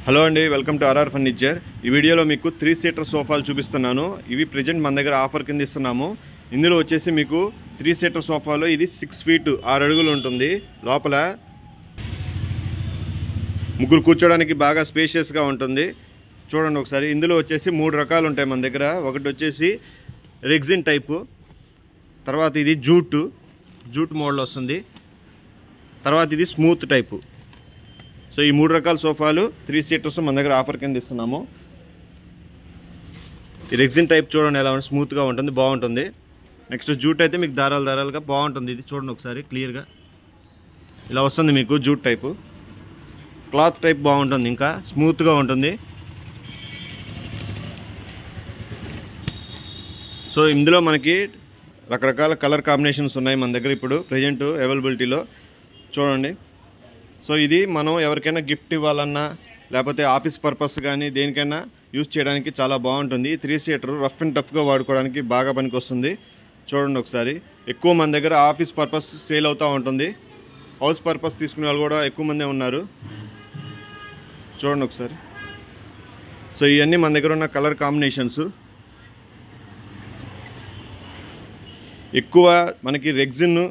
Hello అండి, welcome to RR furniture. ఈ వీడియోలో మీకు 3 సీటర్ సోఫాలు చూపిస్తున్నాను. ఇవి ప్రెజెంట్ మన దగ్గర ఆఫర్ కింద ఇస్తున్నాము. ఇందులో వచ్చేసి మీకు 3 సీటర్ సోఫాలో ఇది 6 ఫీట్ 6 అడుగులు ఉంటుంది. లోపల ముగ్గురు కూర్చోడానికి బాగా స్పేషియస్గా ఉంటుంది. చూడండి ఒకసారి. ఇందులో వచ్చేసి 3 రకాలు ఉంటాయి మన దగ్గర. ఒకటి వచ్చేసి రెగ్జిన్ టైపు, తర్వాత ఇది జూట్ మోడల్ వస్తుంది, తర్వాత ఇది స్మూత్ టైపు. సో ఈ 3 రకాల సోఫాలు 3 సీటర్స్ మన దగ్గర ఆఫర్ కింద ఇస్తున్నాము. ఈ రెగ్జిన్ టైప్ చూడండి ఎలా ఉంటుంది, స్మూత్గా ఉంటుంది, బాగుంటుంది. నెక్స్ట్ జూట్ అయితే మీకు దారాలుగా బాగుంటుంది. ఇది చూడండి ఒకసారి క్లియర్గా ఇలా వస్తుంది మీకు. జూట్ టైపు క్లాత్ టైప్ బాగుంటుంది, ఇంకా స్మూత్గా ఉంటుంది. సో ఇందులో మనకి రకరకాల కలర్ కాంబినేషన్స్ ఉన్నాయి మన దగ్గర ఇప్పుడు ప్రజెంట్ అవైలబిలిటీలో. చూడండి. సో ఇది మనం ఎవరికైనా గిఫ్ట్ ఇవ్వాలన్నా లేకపోతే ఆఫీస్ పర్పస్ కానీ దేనికైనా యూజ్ చేయడానికి చాలా బాగుంటుంది. 3 సీటర్ రఫ్ అండ్ టఫ్గా వాడుకోవడానికి బాగా పనికి వస్తుంది. చూడండి ఒకసారి. ఎక్కువ మన దగ్గర ఆఫీస్ పర్పస్ సేల్ అవుతూ ఉంటుంది. హౌస్ పర్పస్ తీసుకునే వాళ్ళు కూడా ఎక్కువ మందే ఉన్నారు. చూడండి ఒకసారి. సో ఇవన్నీ మన దగ్గర ఉన్న కలర్ కాంబినేషన్స్. ఎక్కువ మనకి రెగ్జిన్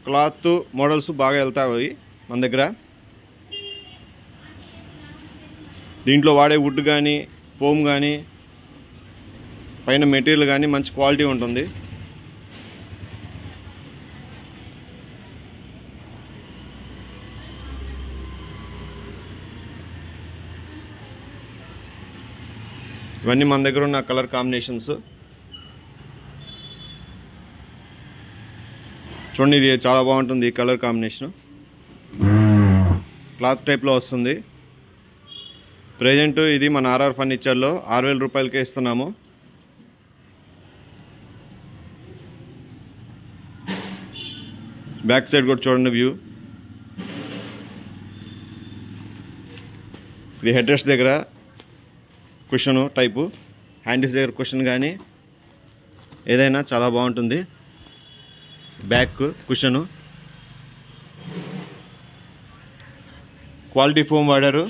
క్లాత్ మోడల్స్ బాగా వెళ్తాయి మన దగ్గర. దీంట్లో వాడే వుడ్ కానీ ఫోమ్ కానీ పైన మెటీరియల్ కానీ మంచి క్వాలిటీ ఉంటుంది. ఇవన్నీ మన దగ్గర ఉన్న కలర్ కాంబినేషన్స్. చూడండి, ఇది చాలా బాగుంటుంది. ఈ కలర్ కాంబినేషన్ క్లాత్ టైప్లో వస్తుంది. ప్రెజెంట్ ఇది మన ఆర్ఆర్ ఫర్నిచర్లో 6,000 రూపాయలకే ఇస్తున్నాము. బ్యాక్ సైడ్ కూడా చూడండి వ్యూ. ఇది హెడ్ రెస్ట్ దగ్గర కుషన్ టైపు, హ్యాండిల్స్ దగ్గర కుషన్ కానీ ఏదైనా చాలా బాగుంటుంది. బ్యాక్ కుషను క్వాలిటీ ఫోమ్ వాడారు.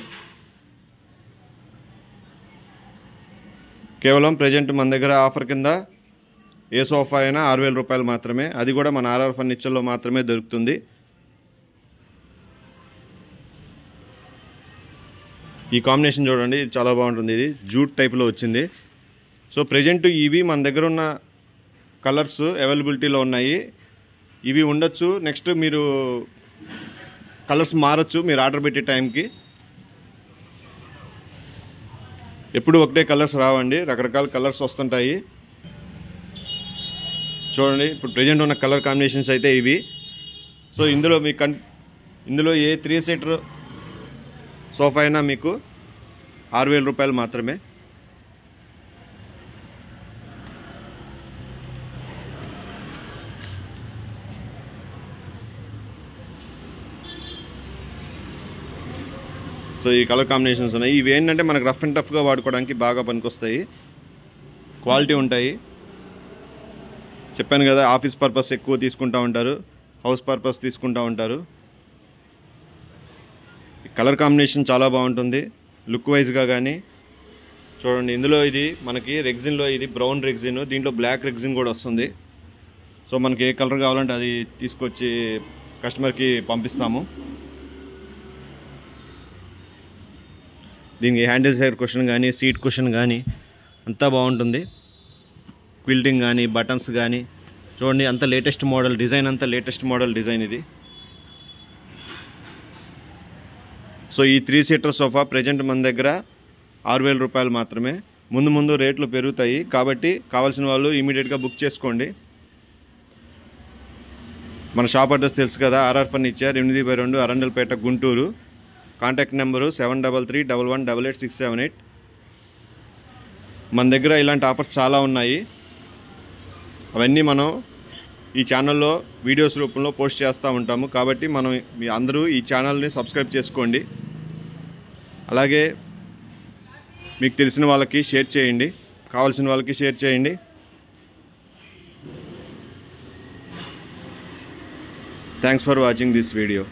కేవలం ప్రజెంట్ మన దగ్గర ఆఫర్ కింద ఏ సోఫా అయినా 6,000 రూపాయలు మాత్రమే. అది కూడా మన ఆర్ఆర్ ఫర్నిచర్లో మాత్రమే దొరుకుతుంది. ఈ కాంబినేషన్ చూడండి, ఇది చాలా బాగుంటుంది. ఇది జూట్ టైప్లో వచ్చింది. సో ప్రజెంట్ ఇవి మన దగ్గర ఉన్న కలర్స్ అవైలబిలిటీలో ఉన్నాయి. ఇవి ఉండొచ్చు, నెక్స్ట్ మీరు కలర్స్ మారచ్చు మీరు ఆర్డర్ పెట్టే టైంకి. ఎప్పుడు ఒకటే కలర్స్ రావండి, రకరకాల కలర్స్ వస్తుంటాయి. చూడండి, ఇప్పుడు ప్రజెంట్ ఉన్న కలర్ కాంబినేషన్స్ అయితే ఇవి. సో ఇందులో ఇందులో ఏ 3 సీటర్ సోఫా అయినా మీకు 6,000 రూపాయలు మాత్రమే. సో ఈ కలర్ కాంబినేషన్స్ ఉన్నాయి. ఇవి ఏంటంటే మనకు రఫ్ అండ్ టఫ్గా వాడుకోవడానికి బాగా పనికొస్తాయి, క్వాలిటీ ఉంటాయి. చెప్పాను కదా, ఆఫీస్ పర్పస్ ఎక్కువ తీసుకుంటూ ఉంటారు, హౌస్ పర్పస్ తీసుకుంటూ ఉంటారు. ఈ కలర్ కాంబినేషన్ చాలా బాగుంటుంది లుక్ వైజ్గా కానీ. చూడండి, ఇందులో ఇది మనకి రెగ్జిన్లో ఇది బ్రౌన్ రెగ్జిన్, దీంట్లో బ్లాక్ రెగ్జిన్ కూడా వస్తుంది. సో మనకి ఏ కలర్ కావాలంటే అది తీసుకొచ్చి కస్టమర్కి పంపిస్తాము. దీనికి హ్యాండిల్స్ దగ్గర కుషన్ కానీ సీట్ కుషన్ కానీ అంతా బాగుంటుంది. క్విల్టింగ్ కానీ బటన్స్ కానీ చూడండి, అంత లేటెస్ట్ మోడల్ డిజైన్, అంతా లేటెస్ట్ మోడల్ డిజైన్ ఇది. సో ఈ 3 సీటర్ సోఫా ప్రజెంట్ మన దగ్గర 6,000 రూపాయలు మాత్రమే. ముందు రేట్లు పెరుగుతాయి కాబట్టి కావాల్సిన వాళ్ళు ఇమీడియట్గా బుక్ చేసుకోండి. మన షాప్ అడ్రస్ తెలుసు కదా, RR furniture 8/2 Arundelpet Guntur. Contact number 7331888678. మన దగ్గర ఇలాంటి ఆఫర్స్ చాలా ఉన్నాయి. అవన్నీ మనం ఈ ఛానల్లో వీడియోస్ రూపంలో పోస్ట్ చేస్తూ ఉంటాము. కాబట్టి మీ అందరూ ఈ ఛానల్ని సబ్స్క్రైబ్ చేసుకోండి. అలాగే మీకు తెలిసిన వాళ్ళకి షేర్ చేయండి, కావాల్సిన వాళ్ళకి షేర్ చేయండి. Thanks for watching this video.